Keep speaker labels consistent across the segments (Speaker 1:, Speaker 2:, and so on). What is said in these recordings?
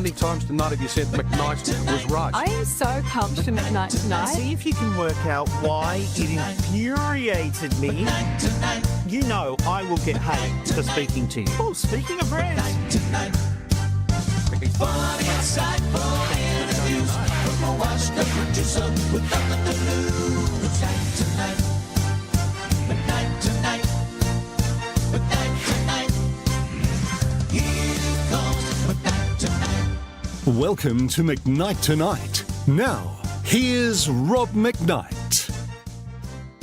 Speaker 1: many times tonight have you said McKnight was right?
Speaker 2: I am so pumped for McKnight Tonight.
Speaker 3: See if you can work out why it infuriated me. You know I will get hate for speaking to you. Oh, speaking of Rant.
Speaker 4: Funny outside for interviews. From a washed up producer without the news. McKnight Tonight. McKnight Tonight. Here comes McKnight Tonight.
Speaker 5: Welcome to McKnight Tonight. Now, here's Rob McKnight.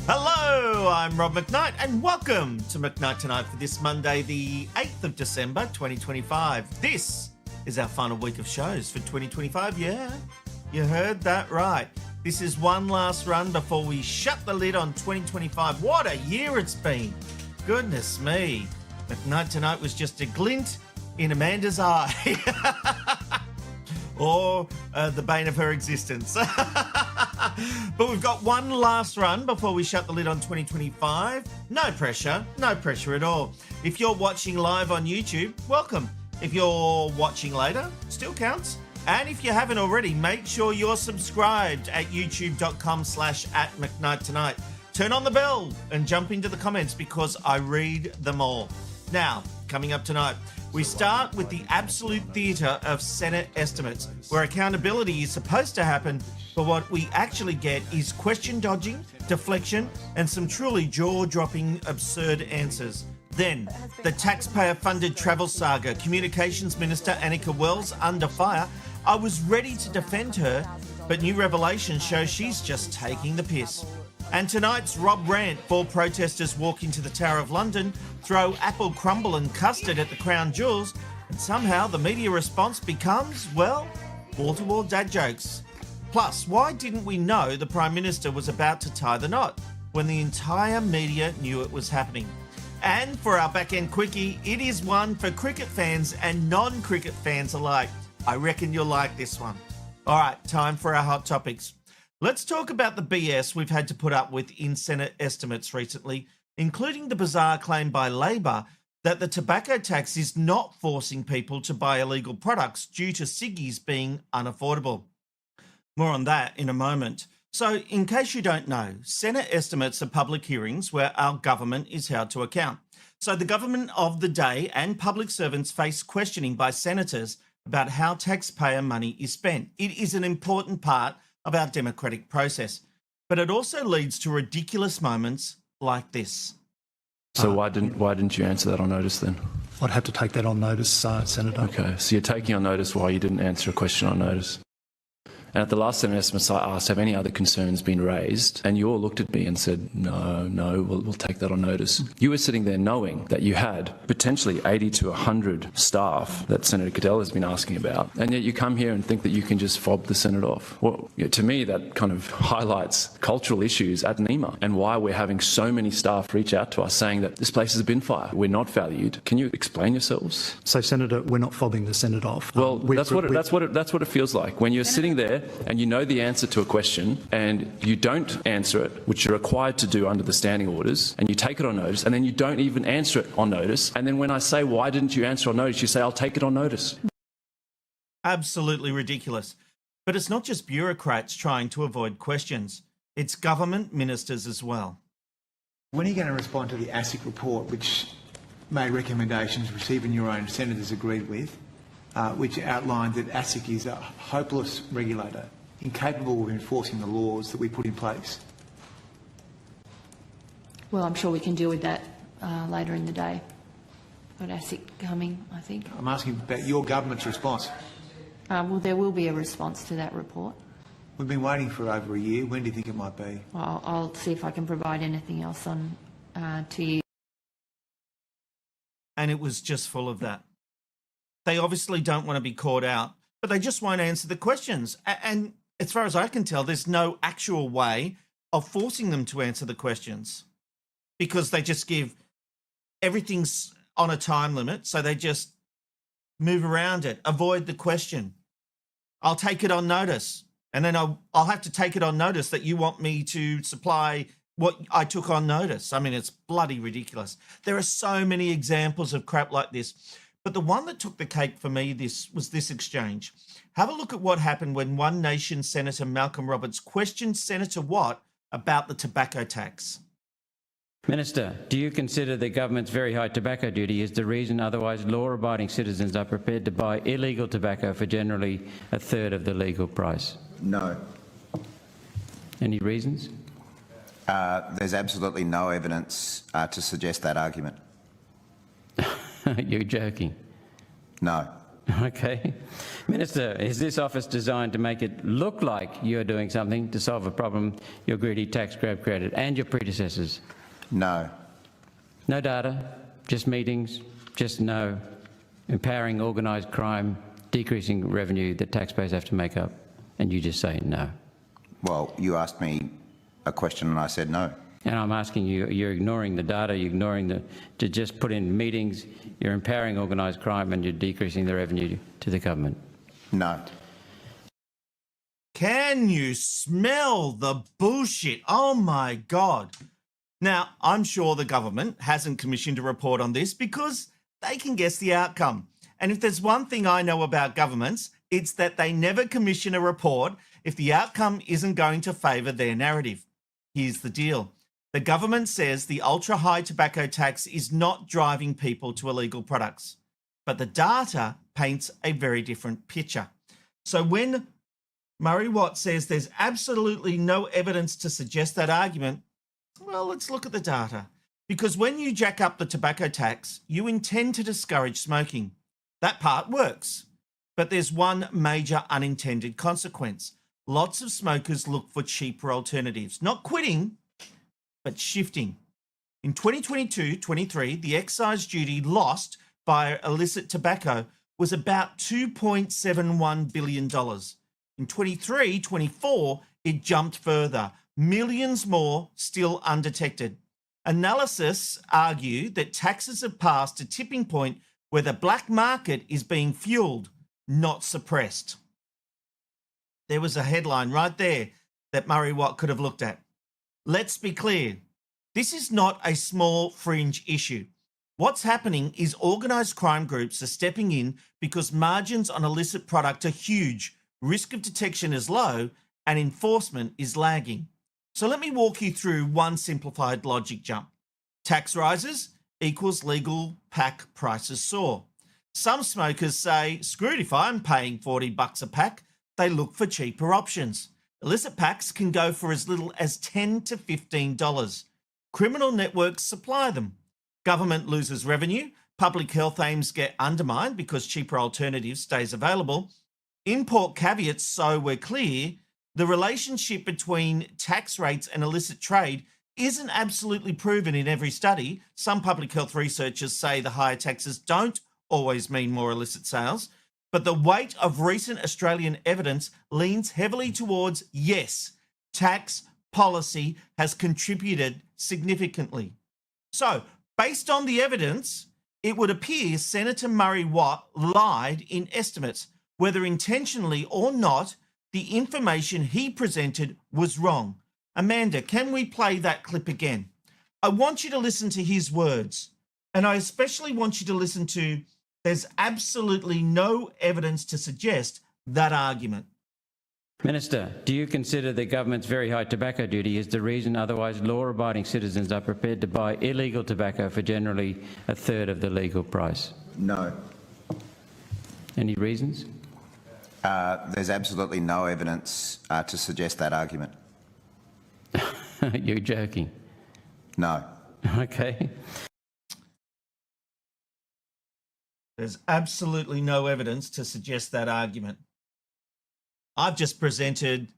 Speaker 3: Hello, I'm Rob McKnight and welcome to McKnight Tonight for this Monday, the 8th of December, 2025. This is our final week of shows for 2025. Yeah, you heard that right. This is one last run before we shut the lid on 2025. What a year it's been. Goodness me. McKnight Tonight was just a glint in Amanda's eye. Or the bane of her existence. But we've got one last run before we shut the lid on 2025. No pressure at all. If you're watching live on YouTube, welcome. If you're watching later, still counts. And if you haven't already, make sure you're subscribed at youtube.com/@McKnightTonight. Turn on the bell and jump into the comments because I read them all. Now, coming up tonight, we start with the absolute theatre of Senate estimates, where accountability is supposed to happen, but what we actually get is question dodging, deflection, and some truly jaw-dropping absurd answers. Then, the taxpayer-funded travel saga, Communications Minister Anika Wells under fire. I was ready to defend her, but new revelations show she's just taking the piss. And tonight's Rob Rant, 4 protesters walk into the Tower of London, throw apple crumble and custard at the Crown Jewels, and somehow the media response becomes, well, wall-to-wall dad jokes. Plus, why didn't we know the Prime Minister was about to tie the knot when the entire media knew it was happening? And for our back-end quickie, it is one for cricket fans and non-cricket fans alike. I reckon you'll like this one. All right, time for our hot topics. Let's talk about the BS we've had to put up with in Senate estimates recently, including the bizarre claim by Labor that the tobacco tax is not forcing people to buy illegal products due to ciggies being unaffordable. More on that in a moment. So, in case you don't know, Senate estimates are public hearings where our government is held to account. So the government of the day and public servants face questioning by senators about how taxpayer money is spent. It is an important part of our democratic process, but it also leads to ridiculous moments like this.
Speaker 6: So why didn't you answer that on notice then?
Speaker 7: I'd have to take that on notice, Senator.
Speaker 6: Okay, so you're taking on notice why you didn't answer a question on notice. And at the last Senate estimates I asked, have any other concerns been raised? And you all looked at me and said, no, we'll take that on notice. You were sitting there knowing that you had potentially 80 to 100 staff that Senator Cadell has been asking about, and yet you come here and think that you can just fob the Senate off. Well, to me, that kind of highlights cultural issues at NEMA and why we're having so many staff reach out to us saying that this place is a bin fire. We're not valued. Can you explain yourselves?
Speaker 7: So, Senator, we're not fobbing the Senate off.
Speaker 6: Well, that's what it feels like when you're sitting there and you know the answer to a question and you don't answer it, which you're required to do under the standing orders, and you take it on notice, and then you don't even answer it on notice. And then when I say, why didn't you answer on notice, you say, I'll take it on notice.
Speaker 3: Absolutely ridiculous. But it's not just bureaucrats trying to avoid questions. It's government ministers as well.
Speaker 8: When are you going to respond to the ASIC report, which made recommendations which even your own senators agreed with, which outlined that ASIC is a hopeless regulator, incapable of enforcing the laws that we put in place?
Speaker 9: Well, I'm sure we can deal with that later in the day. Got ASIC coming, I think.
Speaker 8: I'm asking about your government's response.
Speaker 9: Well, there will be a response to that report.
Speaker 8: We've been waiting for over a year. When do you think it might be?
Speaker 9: Well, I'll see if I can provide anything else on to you.
Speaker 3: And it was just full of that. They obviously don't want to be caught out, but they just won't answer the questions. And as far as I can tell, there's no actual way of forcing them to answer the questions because they just give everything's on a time limit. So they just move around it, avoid the question. I'll take it on notice. And then I'll have to take it on notice that you want me to supply what I took on notice. I mean, it's bloody ridiculous. There are so many examples of crap like this. But the one that took the cake for me was this exchange. Have a look at what happened when One Nation Senator Malcolm Roberts questioned Senator Watt about the tobacco tax.
Speaker 10: Minister, do you consider the government's very high tobacco duty is the reason otherwise law-abiding citizens are prepared to buy illegal tobacco for generally a third of the legal price?
Speaker 11: No.
Speaker 10: Any reasons?
Speaker 11: There's absolutely no evidence to suggest that argument.
Speaker 10: You're joking.
Speaker 11: No.
Speaker 10: Okay. Minister, is this office designed to make it look like you're doing something to solve a problem your greedy tax grab created and your predecessors?
Speaker 11: No.
Speaker 10: No data, just meetings, just no. Empowering organised crime, decreasing revenue that taxpayers have to make up, and you just say no.
Speaker 11: Well, you asked me a question and I said no.
Speaker 10: And I'm asking you, you're ignoring the data, you're ignoring to just put in meetings, you're empowering organised crime and you're decreasing the revenue to the government.
Speaker 11: No.
Speaker 3: Can you smell the bullshit? Oh my God. Now, I'm sure the government hasn't commissioned a report on this because they can guess the outcome. And if there's one thing I know about governments, it's that they never commission a report if the outcome isn't going to favour their narrative. Here's the deal. The government says the ultra-high tobacco tax is not driving people to illegal products, but the data paints a very different picture. So when Murray Watt says there's absolutely no evidence to suggest that argument, well, let's look at the data. Because when you jack up the tobacco tax, you intend to discourage smoking. That part works. But there's one major unintended consequence. Lots of smokers look for cheaper alternatives, not quitting, but shifting. In 2022-23, the excise duty lost by illicit tobacco was about $2.71 billion. In 23-24, it jumped further, millions more still undetected. Analysts argue that taxes have passed a tipping point where the black market is being fueled, not suppressed. There was a headline right there that Murray Watt could have looked at. Let's be clear, this is not a small fringe issue. What's happening is organised crime groups are stepping in because margins on illicit product are huge, risk of detection is low, and enforcement is lagging. So let me walk you through one simplified logic jump. Tax rises equals legal pack prices soar. Some smokers say, screwed if I'm paying $40 a pack, they look for cheaper options. Illicit packs can go for as little as $10 to $15. Criminal networks supply them. Government loses revenue. Public health aims get undermined because cheaper alternatives stays available. Import caveats so we're clear. The relationship between tax rates and illicit trade isn't absolutely proven in every study. Some public health researchers say the higher taxes don't always mean more illicit sales. But the weight of recent Australian evidence leans heavily towards, yes, tax policy has contributed significantly. So, based on the evidence, it would appear Senator Murray Watt lied in estimates. Whether intentionally or not, the information he presented was wrong. Amanda, can we play that clip again? I want you to listen to his words, and I especially want you to listen to there's absolutely no evidence to suggest that argument.
Speaker 10: Minister, do you consider the government's very high tobacco duty is the reason otherwise law-abiding citizens are prepared to buy illegal tobacco for generally a third of the legal price?
Speaker 11: No.
Speaker 10: Any reasons?
Speaker 11: There's absolutely no evidence to suggest that argument.
Speaker 10: You're joking.
Speaker 11: No.
Speaker 10: Okay.
Speaker 3: There's absolutely no evidence to suggest that argument. I've just presented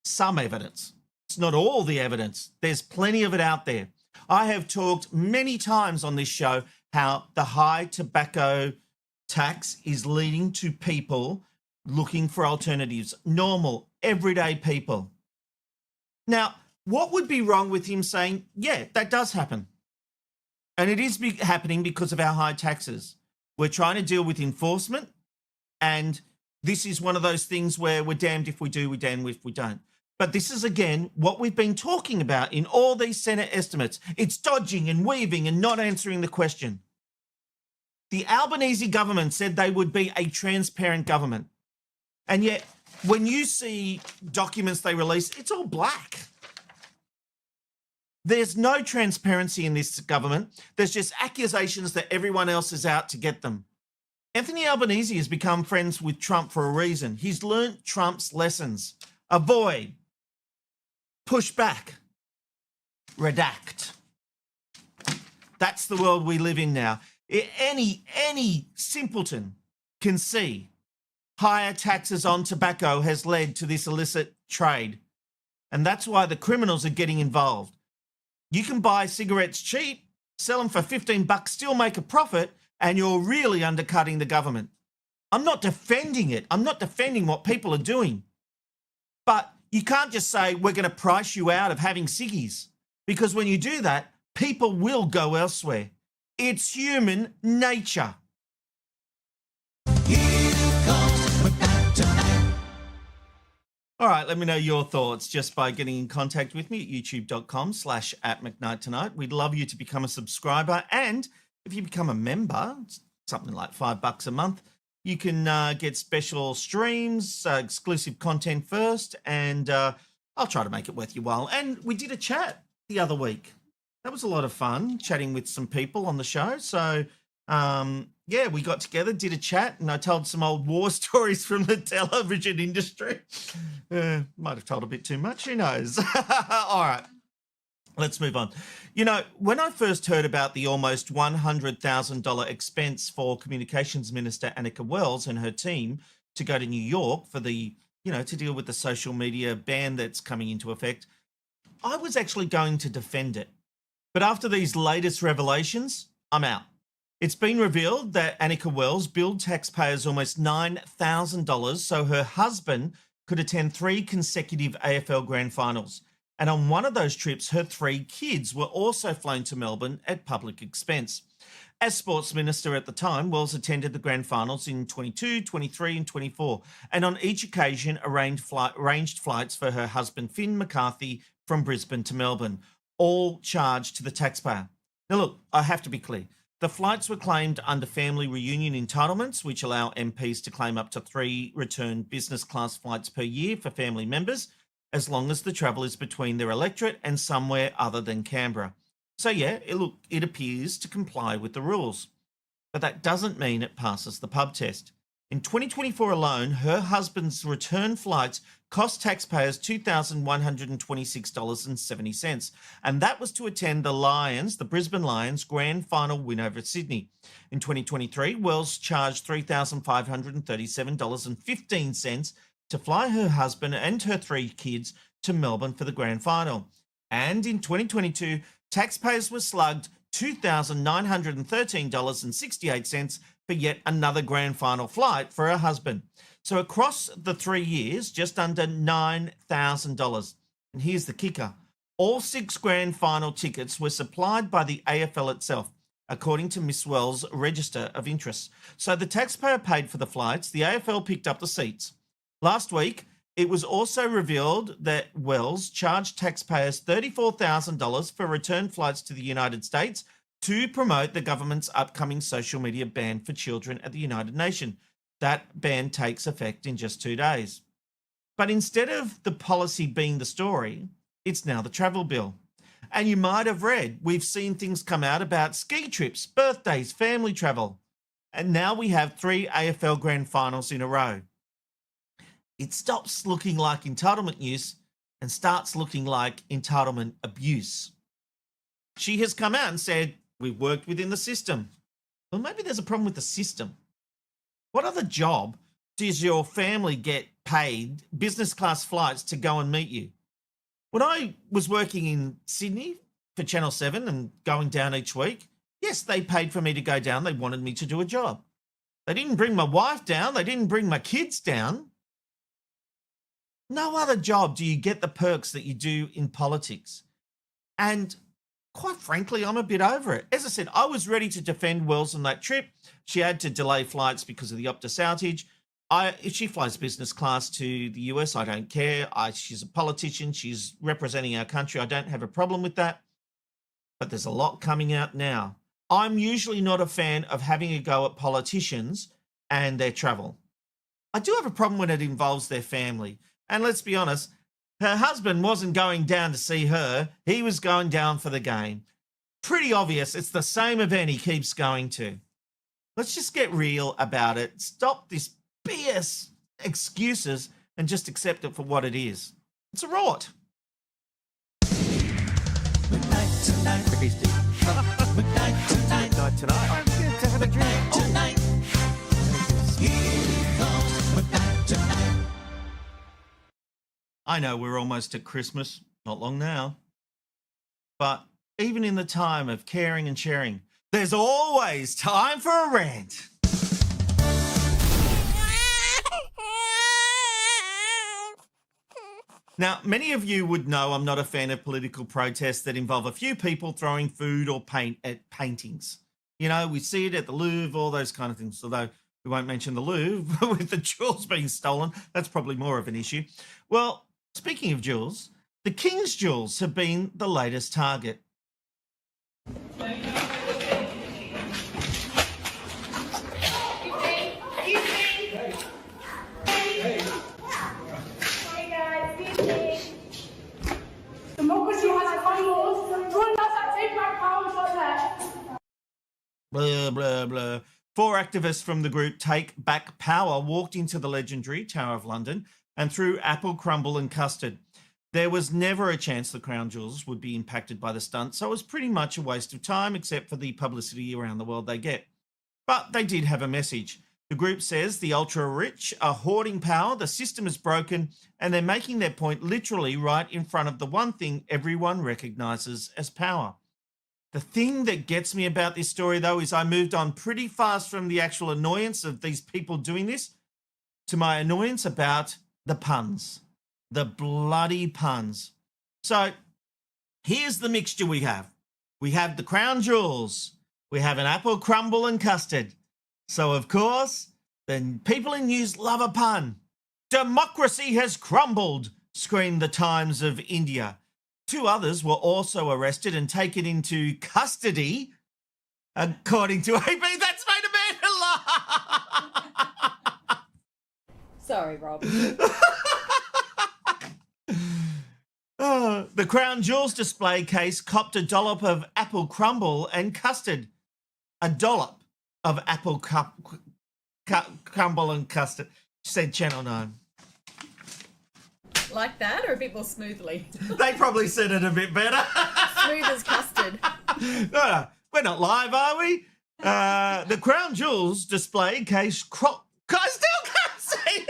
Speaker 3: some evidence. It's not all the evidence. There's plenty of it out there. I have talked many times on this show how the high tobacco tax is leading to people looking for alternatives, normal, everyday people. Now, what would be wrong with him saying, yeah, that does happen? And it is happening because of our high taxes. We're trying to deal with enforcement, and this is one of those things where we're damned if we do, we're damned if we don't. But this is, again, what we've been talking about in all these Senate estimates. It's dodging and weaving and not answering the question. The Albanese government said they would be a transparent government. And yet, when you see documents they release, it's all black. There's no transparency in this government. There's just accusations that everyone else is out to get them. Anthony Albanese has become friends with Trump for a reason. He's learnt Trump's lessons. Avoid, push back, redact. That's the world we live in now. Any simpleton can see higher taxes on tobacco has led to this illicit trade. And that's why the criminals are getting involved. You can buy cigarettes cheap, sell them for $15, still make a profit, and you're really undercutting the government. I'm not defending it. I'm not defending what people are doing. But you can't just say, we're going to price you out of having ciggies. Because when you do that, people will go elsewhere. It's human nature.
Speaker 4: Here comes McKnight Tonight.
Speaker 3: All right, let me know your thoughts just by getting in contact with me at youtube.com/@McKnight Tonight. We'd love you to become a subscriber. And if you become a member, it's something like $5 a month, you can get special streams, exclusive content first, and I'll try to make it worth your while. And we did a chat the other week. That was a lot of fun, chatting with some people on the show. So, yeah, we got together, did a chat, and I told some old war stories from the television industry. Might have told a bit too much, who knows? All right, let's move on. You know, when I first heard about the almost $100,000 expense for Communications Minister Anika Wells and her team to go to New York for the, to deal with the social media ban that's coming into effect, I was actually going to defend it. But after these latest revelations, I'm out. It's been revealed that Anika Wells billed taxpayers almost $9,000 so her husband could attend 3 consecutive AFL Grand Finals. And on one of those trips, her 3 kids were also flown to Melbourne at public expense. As Sports Minister at the time, Wells attended the Grand Finals in 22, 23 and 24, and on each occasion arranged flights for her husband Finn McCarthy from Brisbane to Melbourne, all charged to the taxpayer. Now look, I have to be clear. The flights were claimed under family reunion entitlements, which allow MPs to claim up to 3 return business class flights per year for family members, as long as the travel is between their electorate and somewhere other than Canberra. So yeah, it appears to comply with the rules. But that doesn't mean it passes the pub test. In 2024 alone, her husband's return flights cost taxpayers $2,126.70, and that was to attend the Brisbane Lions grand final win over Sydney. In 2023, Wells charged $3,537.15 to fly her husband and her 3 kids to Melbourne for the grand final. And in 2022, taxpayers were slugged $2,913.68 for yet another grand final flight for her husband. So across the 3 years, just under $9,000. And here's the kicker. All 6 grand final tickets were supplied by the AFL itself, according to Miss Wells' Register of Interests. So the taxpayer paid for the flights, the AFL picked up the seats. Last week, it was also revealed that Wells charged taxpayers $34,000 for return flights to the United States to promote the government's upcoming social media ban for children at the United Nations. That ban takes effect in just 2 days. But instead of the policy being the story, it's now the travel bill. And you might have read, we've seen things come out about ski trips, birthdays, family travel. And now we have 3 AFL Grand Finals in a row. It stops looking like entitlement use and starts looking like entitlement abuse. She has come out and said, we've worked within the system. Well, maybe there's a problem with the system. What other job does your family get paid business class flights to go and meet you? When I was working in Sydney for Channel 7 and going down each week, yes, they paid for me to go down. They wanted me to do a job. They didn't bring my wife down. They didn't bring my kids down. No other job do you get the perks that you do in politics. And quite frankly, I'm a bit over it. As I said, I was ready to defend Wells on that trip. She had to delay flights because of the Optus outage. If she flies business class to the US, I don't care. She's a politician. She's representing our country. I don't have a problem with that. But there's a lot coming out now. I'm usually not a fan of having a go at politicians and their travel. I do have a problem when it involves their family. And let's be honest, her husband wasn't going down to see her. He was going down for the game. Pretty obvious it's the same event he keeps going to. Let's just get real about it. Stop this BS excuses and just accept it for what it is. It's a rort.
Speaker 4: McKnight Tonight. McKnight Tonight.
Speaker 1: Night tonight. I'm going to have a drink.
Speaker 4: Tonight. Here comes McKnight Tonight.
Speaker 3: I know we're almost at Christmas, not long now. But even in the time of caring and sharing, there's always time for a rant. Now, many of you would know I'm not a fan of political protests that involve a few people throwing food or paint at paintings. You know, we see it at the Louvre, all those kind of things, although we won't mention the Louvre with the jewels being stolen. That's probably more of an issue. Well, speaking of jewels, the King's jewels have been the latest target. Blah, blah, blah. 4 activists from the group Take Back Power walked into the legendary Tower of London and threw apple crumble and custard. There was never a chance the crown jewels would be impacted by the stunt, so it was pretty much a waste of time except for the publicity around the world they get. But they did have a message. The group says the ultra-rich are hoarding power, the system is broken, and they're making their point literally right in front of the one thing everyone recognises as power. The thing that gets me about this story, though, is I moved on pretty fast from the actual annoyance of these people doing this to my annoyance about the puns. The bloody puns. So here's the mixture we have. We have the crown jewels. We have an apple crumble and custard. So, of course, the people in news love a pun. Democracy has crumbled, screamed the Times of India. 2 others were also arrested and taken into custody, according to AP. That's made a man laugh.
Speaker 2: Sorry, Rob.
Speaker 3: The Crown Jewels display case copped a dollop of apple crumble and custard. A dollop of apple crumble and custard, said Channel 9.
Speaker 2: Like that or a bit more smoothly?
Speaker 3: They probably said it a bit better.
Speaker 2: Smooth as custard.
Speaker 3: No, we're not live, are we? The Crown Jewels display case I still can't say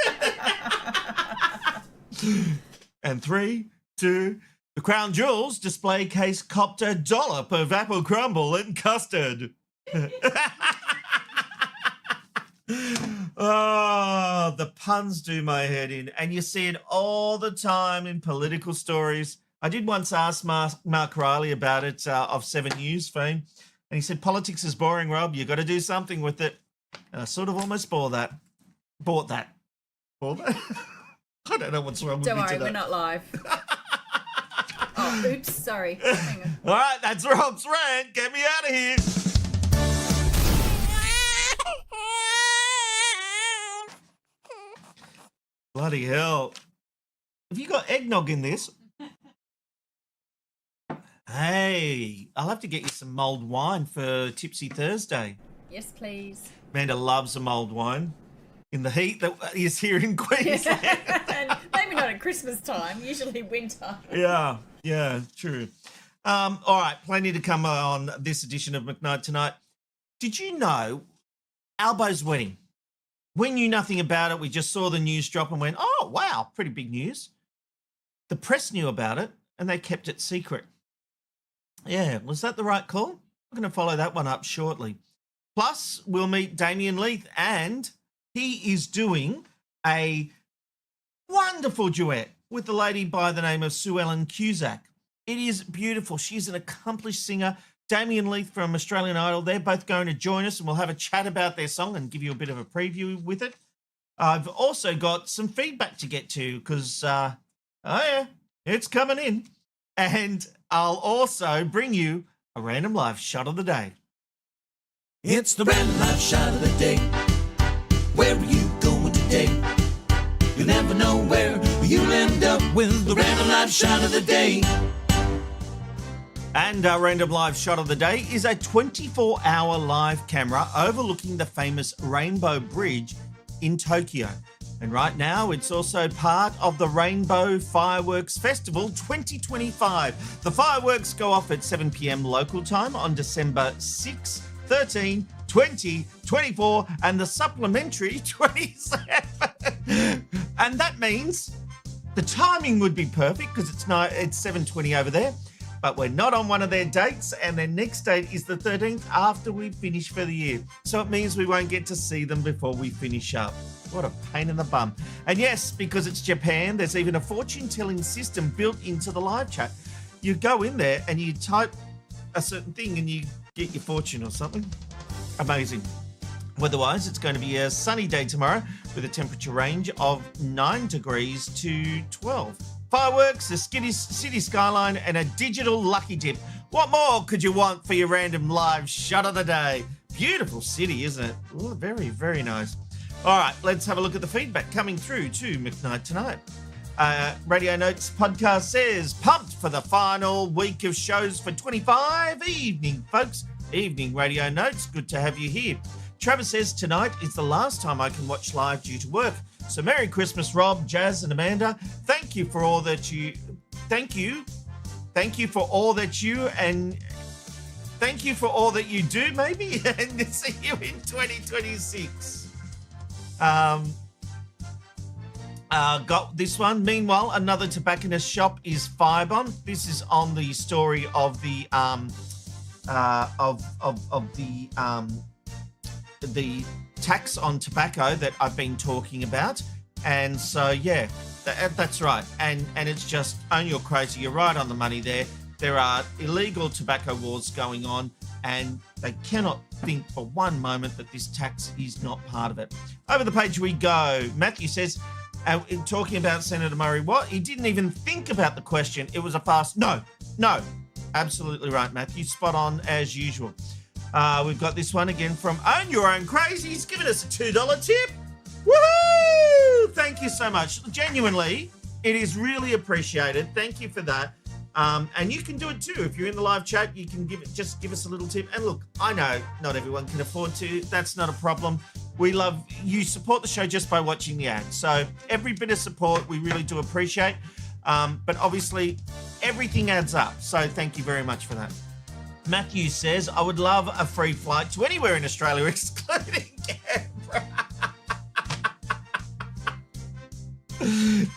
Speaker 3: it. And 3, 2, the Crown Jewels display case copped a dollop of apple crumble and custard. Oh, the puns do my head in. And you see it all the time in political stories. I did once ask Mark Riley about it of 7 News fame. And he said, politics is boring, Rob. You got to do something with it. And I sort of almost bought that. Bought that? I don't know what's wrong with me
Speaker 2: Don't worry,
Speaker 3: today.
Speaker 2: we're not live. Oh, oops, sorry. Hang on.
Speaker 3: All right, that's Rob's rant. Get me out of here. Bloody hell. Have you got eggnog in this? Hey, I'll have to get you some mulled wine for Tipsy Thursday.
Speaker 2: Yes, please.
Speaker 3: Amanda loves a mulled wine in the heat that is here in Queensland.
Speaker 2: And maybe not at Christmas time, usually winter.
Speaker 3: Yeah, true. All right, plenty to come on this edition of McKnight Tonight. Did you know Albo's wedding? We knew nothing about it. We just saw the news drop and went, oh, wow, pretty big news. The press knew about it and they kept it secret. Yeah, was that the right call? I'm going to follow that one up shortly. Plus, we'll meet Damien Leith and he is doing a wonderful duet with the lady by the name of Sue Ellen Cusack. It is beautiful. She's an accomplished singer. Damien Leith from Australian Idol, they're both going to join us and we'll have a chat about their song and give you a bit of a preview with it. I've also got some feedback to get to because, oh yeah, it's coming in. And I'll also bring you a random live shot of the day.
Speaker 4: It's the random life shot of the day. Where are you going today? You'll never know where you'll end up with the random life shot of the day.
Speaker 3: And our random live shot of the day is a 24-hour live camera overlooking the famous Rainbow Bridge in Tokyo. And right now, it's also part of the Rainbow Fireworks Festival 2025. The fireworks go off at 7 p.m. local time on December 6, 13, 20, 24, and the supplementary 27. And that means the timing would be perfect because it's 7:20 over there. But we're not on one of their dates, and their next date is the 13th after we finish for the year. So it means we won't get to see them before we finish up. What a pain in the bum. And yes, because it's Japan, there's even a fortune-telling system built into the live chat. You go in there and you type a certain thing and you get your fortune or something. Amazing. Weather-wise, it's going to be a sunny day tomorrow with a temperature range of 9 degrees to 12. Fireworks, a city skyline, and a digital lucky dip. What more could you want for your random live shot of the day? Beautiful city, isn't it? Ooh, very, very nice. All right, let's have a look at the feedback coming through to McKnight Tonight. Radio Notes podcast says, pumped for the final week of shows for 25. Evening, folks. Evening, Radio Notes. Good to have you here. Travis says, tonight is the last time I can watch live due to work. So Merry Christmas, Rob, Jazz, and Amanda. Thank you for all that you do, maybe, and see you in 2026. Got this one. Meanwhile, another tobacconist shop is firebombed. This is on the story of the the tax on tobacco that I've been talking about. And so, yeah, that's right. And it's just, own your crazy. You're right on the money there. There are illegal tobacco wars going on, and they cannot think for one moment that this tax is not part of it. Over the page we go. Matthew says, talking about Senator Murray Watt, he didn't even think about the question. It was a fast no. Absolutely right, Matthew. Spot on as usual. We've got this one again from Own Your Own Crazy. He's given us a $2 tip. Woohoo! Thank you so much. Genuinely, it is really appreciated. Thank you for that. And you can do it too. If you're in the live chat, you can give us a little tip. And look, I know not everyone can afford to. That's not a problem. We love you. Support the show just by watching the ad. So every bit of support we really do appreciate. But obviously, everything adds up. So thank you very much for that. Matthew says, I would love a free flight to anywhere in Australia, excluding Canberra.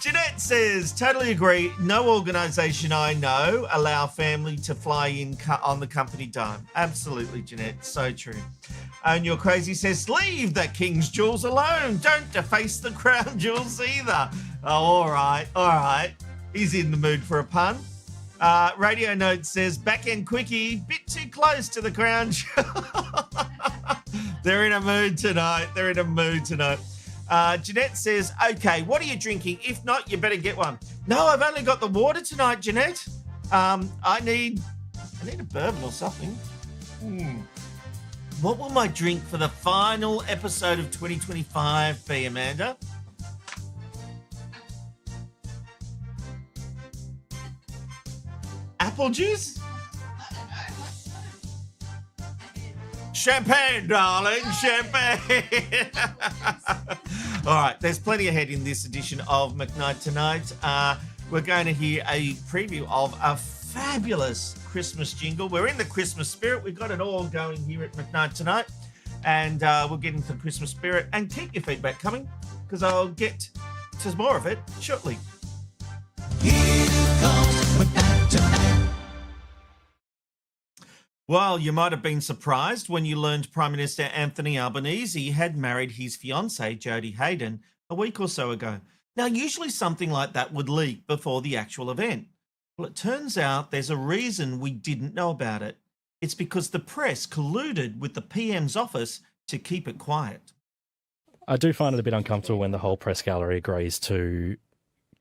Speaker 3: Jeanette says, totally agree. No organisation I know allow family to fly in on the company dime. Absolutely, Jeanette. So true. Own Your Crazy says, leave the King's Jewels alone. Don't deface the crown jewels either. Oh, all right. He's in the mood for a pun. Radio Note says, back-end quickie, bit too close to the crown jewel. They're in a mood tonight. Jeanette says, okay, what are you drinking? If not, you better get one. No, I've only got the water tonight, Jeanette. I need a bourbon or something. What will my drink for the final episode of 2025 be, Amanda? Apple juice? Champagne, darling, champagne. All right, there's plenty ahead in this edition of McKnight Tonight. We're going to hear a preview of a fabulous Christmas jingle. We're in the Christmas spirit. We've got it all going here at McKnight Tonight. And we'll get into the Christmas spirit. And keep your feedback coming, because I'll get to more of it shortly.
Speaker 4: Here comes McKnight Tonight.
Speaker 3: Well, you might have been surprised when you learned Prime Minister Anthony Albanese had married his fiancée, Jodie Hayden, a week or so ago. Now, usually something like that would leak before the actual event. Well, it turns out there's a reason we didn't know about it. It's because the press colluded with the PM's office to keep it quiet.
Speaker 12: I do find it a bit uncomfortable when the whole press gallery agrees to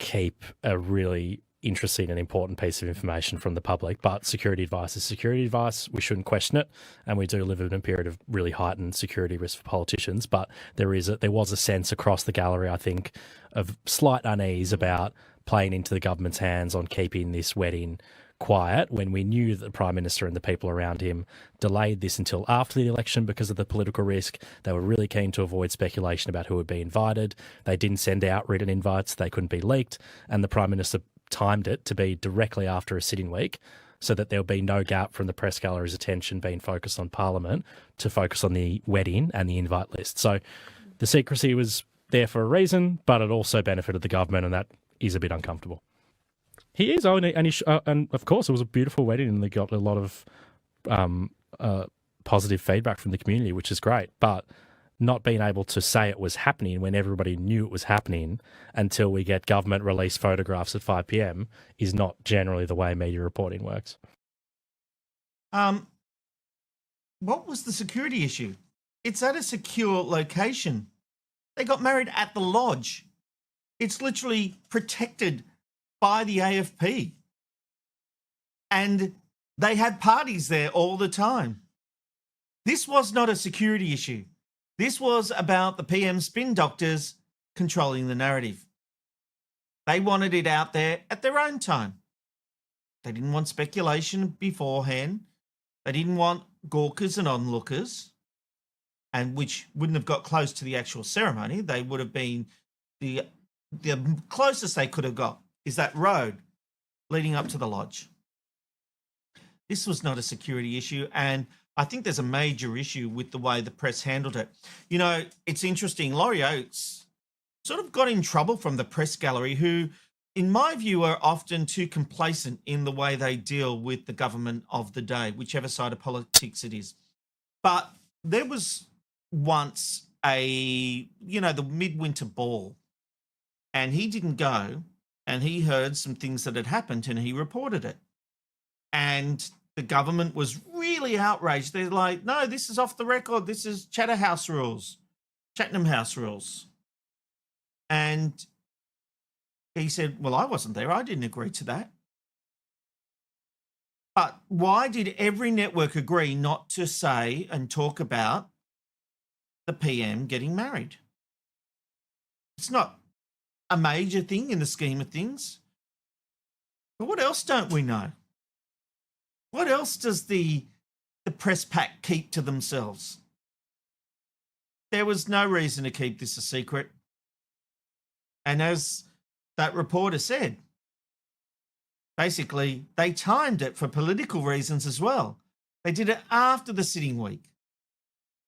Speaker 12: keep a really interesting and important piece of information from the public, but security advice is security advice. We shouldn't question it, and we do live in a period of really heightened security risk for politicians. But there was a sense across the gallery, I think, of slight unease about playing into the government's hands on keeping this wedding quiet when we knew that the Prime Minister and the people around him delayed this until after the election because of the political risk. They were really keen to avoid speculation about who would be invited. They didn't send out written invites. They couldn't be leaked. And the Prime Minister timed it to be directly after a sitting week so that there would be no gap from the press gallery's attention being focused on Parliament to focus on the wedding and the invite list. So the secrecy was there for a reason, but it also benefited the government, and that is a bit uncomfortable. He is only, and of course it was a beautiful wedding and they got a lot of positive feedback from the community, which is great, but not being able to say it was happening when everybody knew it was happening until we get government release photographs at 5 p.m. is not generally the way media reporting works.
Speaker 3: What was the security issue? It's at a secure location. They got married at the lodge. It's literally protected by the AFP. And they had parties there all the time. This was not a security issue. This was about the PM spin doctors controlling the narrative. They wanted it out there at their own time. They didn't want speculation beforehand. They didn't want gawkers and onlookers, and which wouldn't have got close to the actual ceremony. They would have been the closest they could have got is that road leading up to the lodge. This was not a security issue, and I think there's a major issue with the way the press handled it. You know, it's interesting. Laurie Oakes sort of got in trouble from the press gallery, who, in my view, are often too complacent in the way they deal with the government of the day, whichever side of politics it is. But there was once the midwinter ball, and he didn't go, and he heard some things that had happened and he reported it. And the government was really outraged. They're like, no, this is off the record. This is Chatham House rules. And he said, well, I wasn't there. I didn't agree to that. But why did every network agree not to say and talk about the PM getting married? It's not a major thing in the scheme of things. But what else don't we know? What else does the press pack keep to themselves? There was no reason to keep this a secret. And as that reporter said, basically, they timed it for political reasons as well. They did it after the sitting week.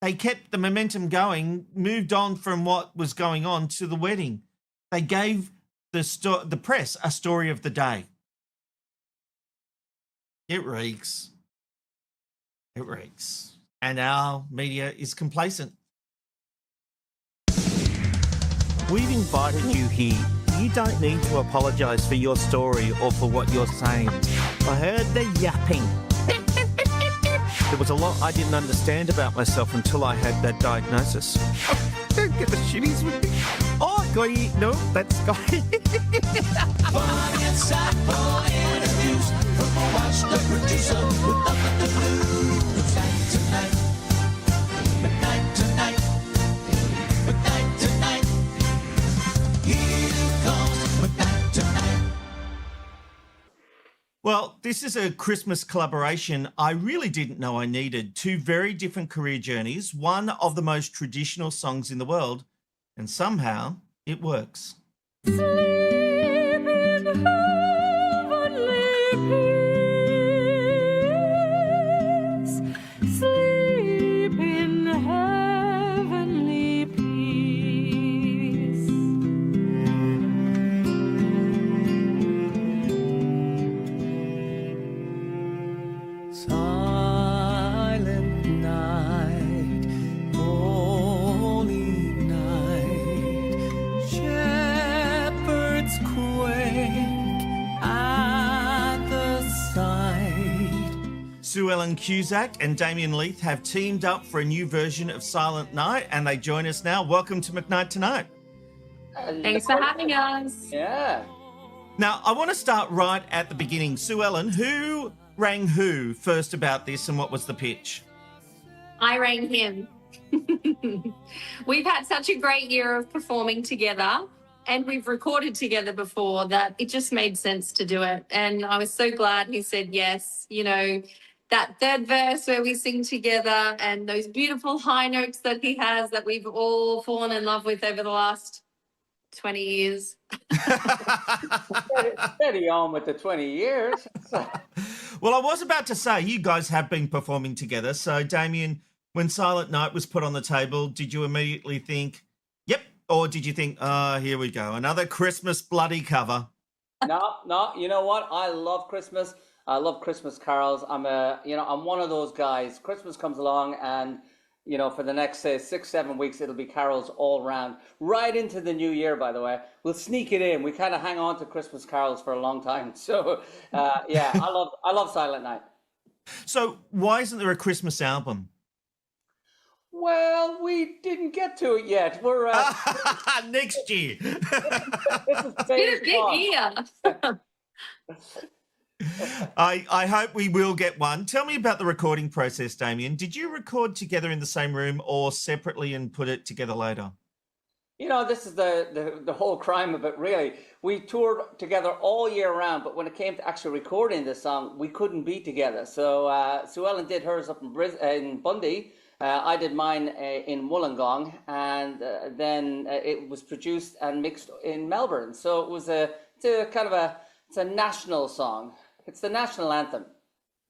Speaker 3: They kept the momentum going, moved on from what was going on to the wedding. They gave the press a story of the day. It reeks. It reeks. And our media is complacent.
Speaker 1: We've invited you here. You don't need to apologise for your story or for what you're saying. I heard the yapping. There was a lot I didn't understand about myself until I had that diagnosis. Don't get the shitties with me. Oh, Scotty, no, that's Scotty.
Speaker 4: Funny, insightful interviews from a washed-up producer with nothing to lose. McKnight Tonight. McKnight Tonight. McKnight Tonight. Here comes McKnight Tonight.
Speaker 3: Well, this is a Christmas collaboration I really didn't know I needed. Two very different career journeys, one of the most traditional songs in the world, and somehow it works.
Speaker 2: Sleep in heavenly peace. Sleep in heavenly peace. Silent night, holy night, shepherds quake at the sight.
Speaker 3: Sue Ellen Cusack and Damien Leith have teamed up for a new version of Silent Night, and they join us now. Welcome to McKnight Tonight.
Speaker 2: Thanks for having us.
Speaker 13: Yeah.
Speaker 3: Now, I want to start right at the beginning. Sue Ellen, who rang who first about this and what was the pitch?
Speaker 13: I rang him. We've had such a great year of performing together, and we've recorded together before, that it just made sense to do it. And I was so glad he said yes. You know, that third verse where we sing together and those beautiful high notes that he has that we've all fallen in love with over the last 20 years.
Speaker 14: Steady on with the 20 years.
Speaker 3: Well, I was about to say, you guys have been performing together. So, Damien, when Silent Night was put on the table, did you immediately think, yep? Or did you think, here we go, another Christmas bloody cover?
Speaker 14: No, you know what? I love Christmas. I love Christmas carols. I'm one of those guys. Christmas comes along and, you know, for the next, say, 6-7 weeks, it'll be carols all round. Right into the new year, by the way. We'll sneak it in. We kind of hang on to Christmas carols for a long time. So, yeah, I love Silent Night.
Speaker 3: So why isn't there a Christmas album?
Speaker 14: Well, we didn't get to it yet. We're
Speaker 3: next year.
Speaker 14: This is
Speaker 13: It's been a big year.
Speaker 3: I hope we will get one. Tell me about the recording process, Damien. Did you record together in the same room or separately and put it together later?
Speaker 14: You know, this is the whole crime of it, really. We toured together all year round, but when it came to actually recording this song, we couldn't be together. So Sue Ellen did hers up in Bundy. I did mine in Wollongong, and then it was produced and mixed in Melbourne. So it was it's a national song. It's the national anthem.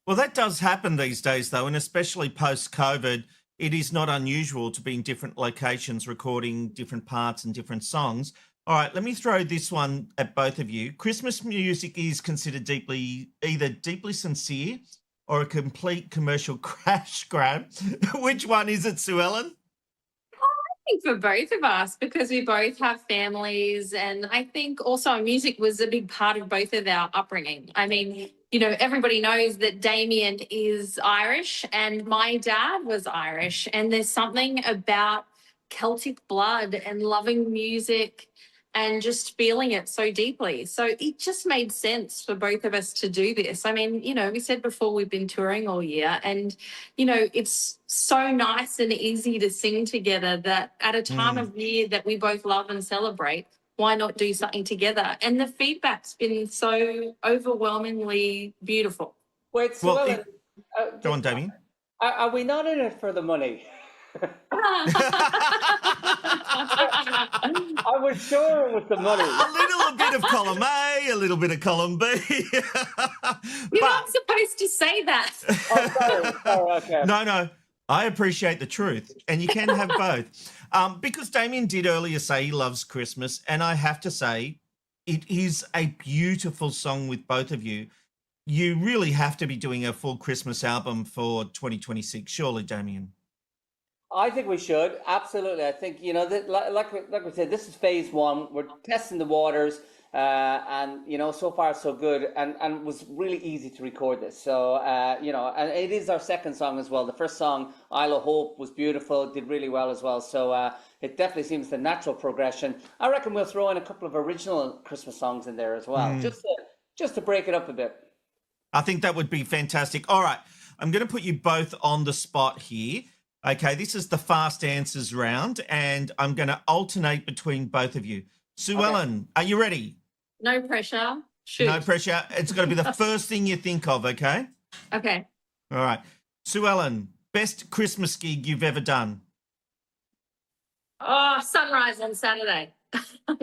Speaker 3: Well, that does happen these days, though, and especially post-COVID, it is not unusual to be in different locations recording different parts and different songs. All right, let me throw this one at both of you. Christmas music is considered either deeply sincere or a complete commercial crash grab. Which one is it, Sue Ellen?
Speaker 13: I think for both of us, because we both have families, and I think also music was a big part of both of our upbringing. I mean, you know, everybody knows that Damien is Irish and my dad was Irish, and there's something about Celtic blood and loving music and just feeling it so deeply. So it just made sense for both of us to do this. I mean, you know, we said before we've been touring all year, and, you know, it's so nice and easy to sing together that at a time of year that we both love and celebrate, why not do something together? And the feedback's been so overwhelmingly beautiful.
Speaker 14: Wait, Sue Ellen,
Speaker 3: go on, Damien.
Speaker 14: Are we not in it for the money? I was sure it was the money.
Speaker 3: A little bit of column A, a little bit of column B.
Speaker 13: You're not supposed to say that.
Speaker 14: Oh, sorry, okay.
Speaker 3: No, I appreciate the truth, and you can have both. Because Damien did earlier say he loves Christmas, and I have to say, it is a beautiful song with both of you. You really have to be doing a full Christmas album for 2026, surely, Damien?
Speaker 14: I think we should. Absolutely. I think, you know, like we said, this is phase one. We're testing the waters, and, you know, so far so good. And it was really easy to record this. So, you know, and it is our second song as well. The first song, Isle of Hope, was beautiful, did really well as well. So it definitely seems the natural progression. I reckon we'll throw in a couple of original Christmas songs in there as well, just to break it up a bit.
Speaker 3: I think that would be fantastic. All right. I'm going to put you both on the spot here. Okay, this is the fast answers round, and I'm going to alternate between both of you. Sue Ellen, are you ready?
Speaker 13: No pressure. Shoot.
Speaker 3: No pressure. It's got to be the first thing you think of, okay?
Speaker 13: Okay.
Speaker 3: All right. Sue Ellen, best Christmas gig you've ever done?
Speaker 13: Oh, Sunrise on Saturday.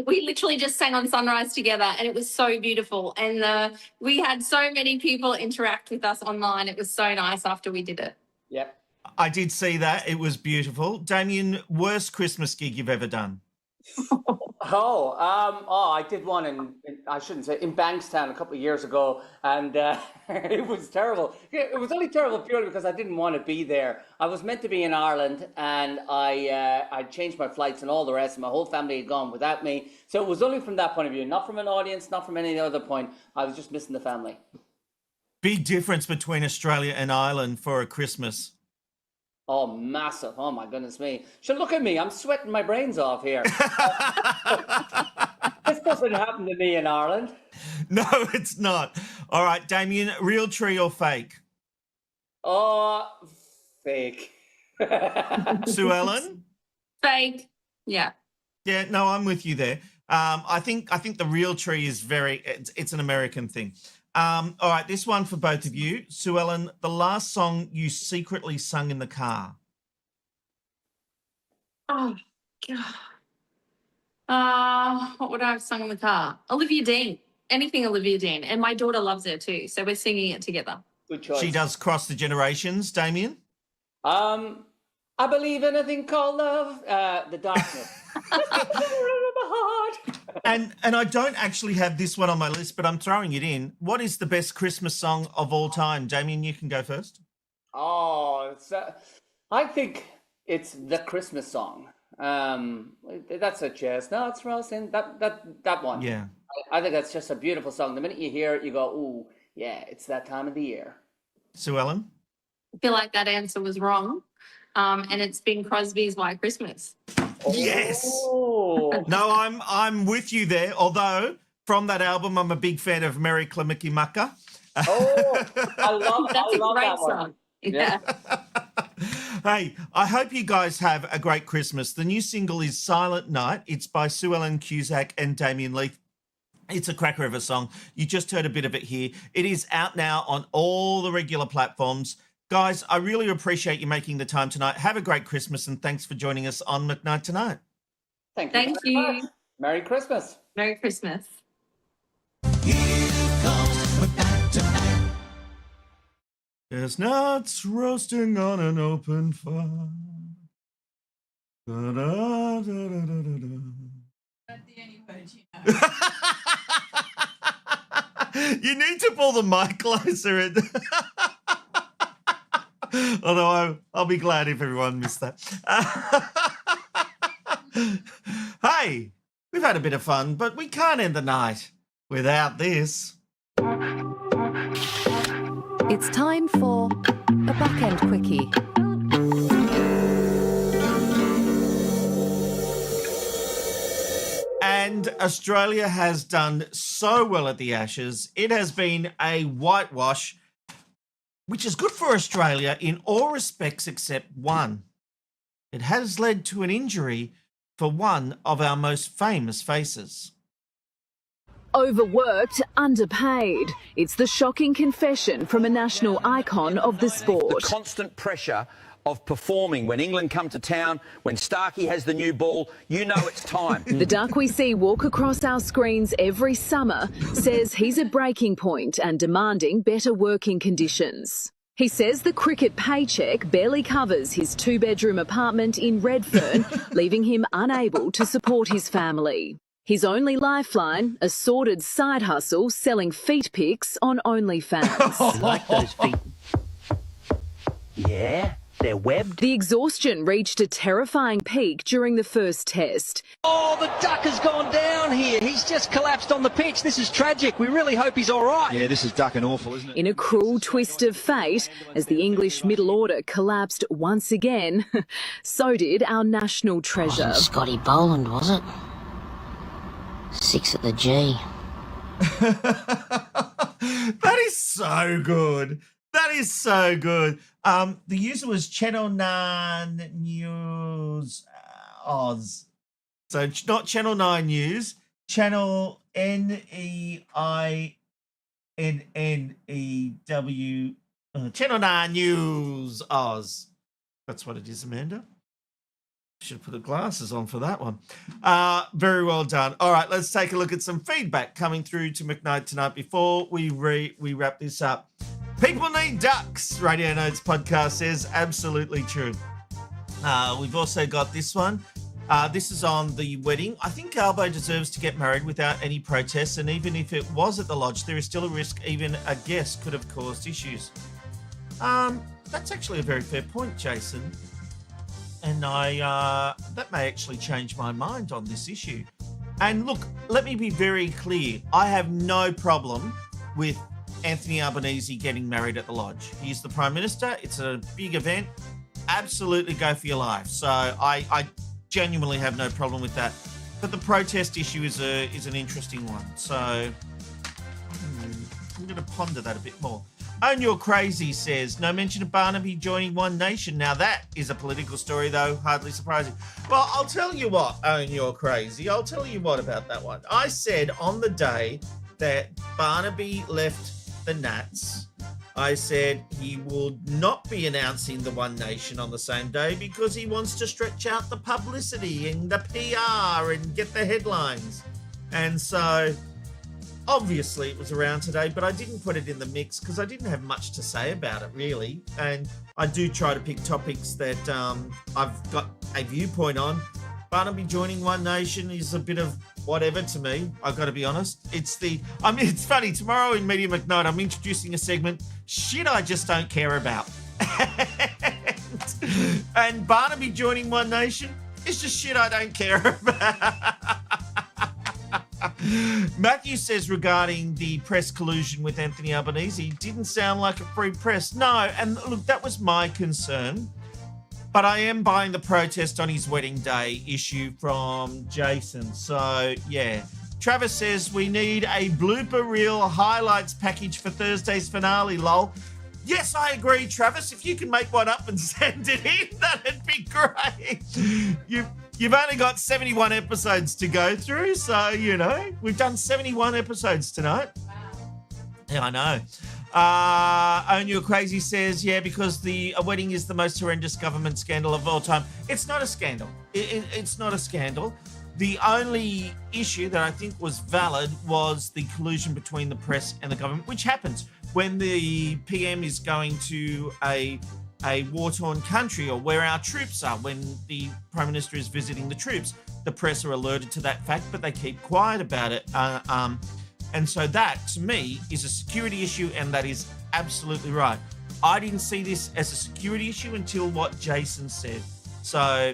Speaker 13: We literally just sang on Sunrise together, and it was so beautiful. And we had so many people interact with us online. It was so nice after we did it.
Speaker 14: Yep.
Speaker 3: I did see that. It was beautiful. Damien, worst Christmas gig you've ever done?
Speaker 14: I did one in Bankstown a couple of years ago, and it was terrible. It was only terrible purely because I didn't want to be there. I was meant to be in Ireland, and I changed my flights and all the rest, and my whole family had gone without me. So it was only from that point of view, not from an audience, not from any other point. I was just missing the family.
Speaker 3: Big difference between Australia and Ireland for a Christmas.
Speaker 14: Oh, massive. Oh, my goodness me. So look at me. I'm sweating my brains off here. This doesn't happen to me in Ireland.
Speaker 3: No, it's not. All right, Damien, real tree or fake?
Speaker 14: Oh, fake.
Speaker 3: Sue Ellen?
Speaker 13: Fake. Yeah.
Speaker 3: Yeah, no, I'm with you there. I think the real tree is it's an American thing. All right, this one for both of you. Sue Ellen, the last song you secretly sung in the car.
Speaker 13: Oh, God. What would I have sung in the car? Olivia Dean. Anything Olivia Dean. And my daughter loves her too, so we're singing it together.
Speaker 14: Good choice.
Speaker 3: She does cross the generations, Damien?
Speaker 14: I believe in a thing called love. The darkness.
Speaker 3: And I don't actually have this one on my list, but I'm throwing it in. What is the best Christmas song of all time? Damien, you can go first.
Speaker 14: Oh, I think it's the Christmas song. That's a chestnuts roasting. That one.
Speaker 3: Yeah.
Speaker 14: I think that's just a beautiful song. The minute you hear it, you go, "Ooh, yeah, it's that time of the year."
Speaker 3: Sue Ellen?
Speaker 13: I feel like that answer was wrong. And it's Bing Crosby's White Christmas.
Speaker 3: Yes.
Speaker 14: Oh.
Speaker 3: No, I'm with you there. Although from that album, I'm a big fan of Merry Klimiki Mucka.
Speaker 14: Oh, I love
Speaker 13: That's a great
Speaker 14: that one.
Speaker 13: song. Yeah.
Speaker 3: Hey, I hope you guys have a great Christmas. The new single is Silent Night. It's by Sue Ellen Cusack and Damien Leith. It's a cracker of a song. You just heard a bit of it here. It is out now on all the regular platforms. Guys, I really appreciate you making the time tonight. Have a great Christmas and thanks for joining us on McKnight Tonight.
Speaker 14: Thank you.
Speaker 13: Thank
Speaker 14: very
Speaker 13: you.
Speaker 14: much. Merry Christmas.
Speaker 13: Merry Christmas.
Speaker 3: Chestnuts roasting on an open fire. Da, da, da, da, da, da, da. You need to pull the mic closer. Although I'll be glad if everyone missed that. Hey, we've had a bit of fun, but we can't end the night without this.
Speaker 15: It's time for a back-end quickie.
Speaker 3: And Australia has done so well at the Ashes. It has been a whitewash, which is good for Australia in all respects except one. It has led to an injury for one of our most famous faces.
Speaker 16: Overworked, underpaid. It's the shocking confession from a national icon of the sport.
Speaker 17: The constant pressure of performing when England come to town, when Starkey has the new ball, you know it's time.
Speaker 16: The duck we see walk across our screens every summer says he's at breaking point and demanding better working conditions. He says the cricket paycheck barely covers his two-bedroom apartment in Redfern, leaving him unable to support his family. His only lifeline, a sordid side hustle selling feet pics on OnlyFans.
Speaker 18: You like those feet? Yeah, they're webbed.
Speaker 16: The exhaustion reached a terrifying peak during the first test.
Speaker 18: Oh, the duck has gone down here. He's just collapsed on the pitch. This is tragic. We really hope he's all right.
Speaker 19: Yeah, this is ducking awful, isn't it?
Speaker 16: In a cruel twist of fate, as the English middle order collapsed once again, so did our national treasure.
Speaker 20: Wasn't Scotty Boland, was it? 6 at the G.
Speaker 3: That is so good. That is so good. The user was Channel 9 News Oz. So not Channel 9 News, Channel NEINNEW, Channel 9 News Oz. That's what it is, Amanda. Should have put the glasses on for that one. Very well done. All right, let's take a look at some feedback coming through to McKnight Tonight before we wrap this up. People need ducks, Radio Notes podcast says. Absolutely true. We've also got this one. This is on the wedding. I think Albo deserves to get married without any protests, and even if it was at the lodge, there is still a risk even a guest could have caused issues. That's actually a very fair point, Jason. And that may actually change my mind on this issue. And look, let me be very clear. I have no problem with Anthony Albanese getting married at the lodge. He's the Prime Minister. It's a big event. Absolutely go for your life. So I genuinely have no problem with that. But the protest issue is an interesting one. So I'm going to ponder that a bit more. Own Your Crazy says, no mention of Barnaby joining One Nation. Now that is a political story, though, hardly surprising. Well, I'll tell you what, Own Your Crazy. I'll tell you what about that one. I said on the day that Barnaby left the Nats, I said he will not be announcing the One Nation on the same day because he wants to stretch out the publicity and the PR and get the headlines. And so, obviously, it was around today, but I didn't put it in the mix because I didn't have much to say about it, really. And I do try to pick topics that I've got a viewpoint on. Barnaby joining One Nation is a bit of whatever to me, I've got to be honest. It's funny, tomorrow in Media McKnight, I'm introducing a segment, shit I just don't care about. And Barnaby joining One Nation is just shit I don't care about. Matthew says regarding the press collusion with Anthony Albanese, didn't sound like a free press. No, and look, that was my concern. But I am buying the protest on his wedding day issue from Jason. So, yeah. Travis says we need a blooper reel highlights package for Thursday's finale, lol. Yes, I agree, Travis. If you can make one up and send it in, that'd be great. You've only got 71 episodes to go through, so, you know, we've done 71 episodes tonight. Yeah, I know. Own Your Crazy says, yeah, because a wedding is the most horrendous government scandal of all time. It's not a scandal. It's not a scandal. The only issue that I think was valid was the collusion between the press and the government, which happens when the PM is going to a war-torn country or where our troops are, when the Prime Minister is visiting the troops. The press are alerted to that fact, but they keep quiet about it. And so that, to me, is a security issue, and that is absolutely right. I didn't see this as a security issue until what Jason said. So,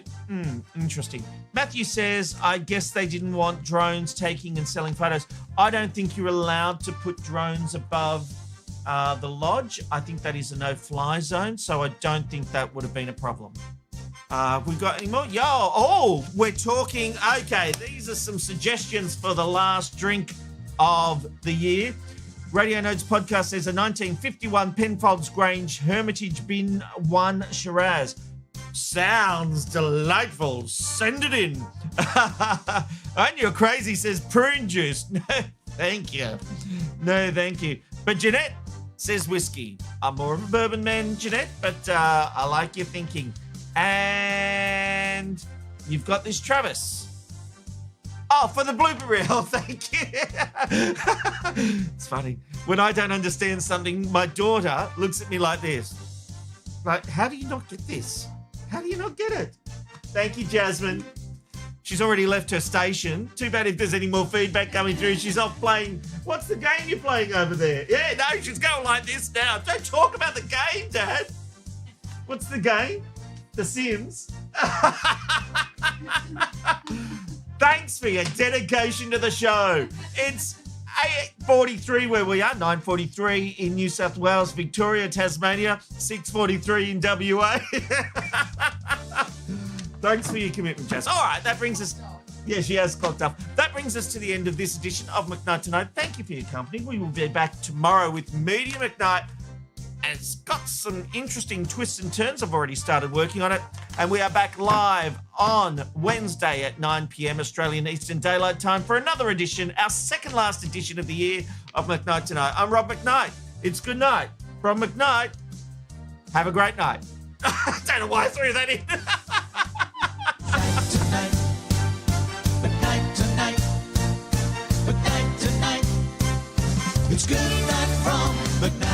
Speaker 3: interesting. Matthew says, I guess they didn't want drones taking and selling photos. I don't think you're allowed to put drones above the lodge. I think that is a no-fly zone, so I don't think that would have been a problem. We got any more? We're talking. Okay, these are some suggestions for the last drink of the year. Radio Notes podcast says a 1951 Penfolds Grange Hermitage Bin 1 Shiraz. Sounds delightful. Send it in. Aren't you crazy? Says prune juice. No, thank you. No, thank you. But Jeanette says whiskey. I'm more of a bourbon man, Jeanette, but I like your thinking. And you've got this, Travis. Oh, for the blooper reel, thank you. It's funny. When I don't understand something, my daughter looks at me like this. Like, how do you not get this? How do you not get it? Thank you, Jasmine. She's already left her station. Too bad if there's any more feedback coming through. She's off playing. What's the game you're playing over there? Yeah, no, she's going like this now. Don't talk about the game, Dad. What's the game? The Sims. Thanks for your dedication to the show. It's 8:43 where we are, 9:43 in New South Wales, Victoria, Tasmania, 6:43 in WA. Thanks for your commitment, Jess. All right, that brings us... Yeah, she has clocked up. That brings us to the end of this edition of McKnight Tonight. Thank you for your company. We will be back tomorrow with Media McKnight. And it's got some interesting twists and turns. I've already started working on it. And we are back live on Wednesday at 9 p.m. Australian Eastern Daylight Time for another edition, our second last edition of the year of McKnight Tonight. I'm Rob McKnight. It's good night. From McKnight, have a great night. I don't know why I threw that in.
Speaker 4: It's good night from McKnight.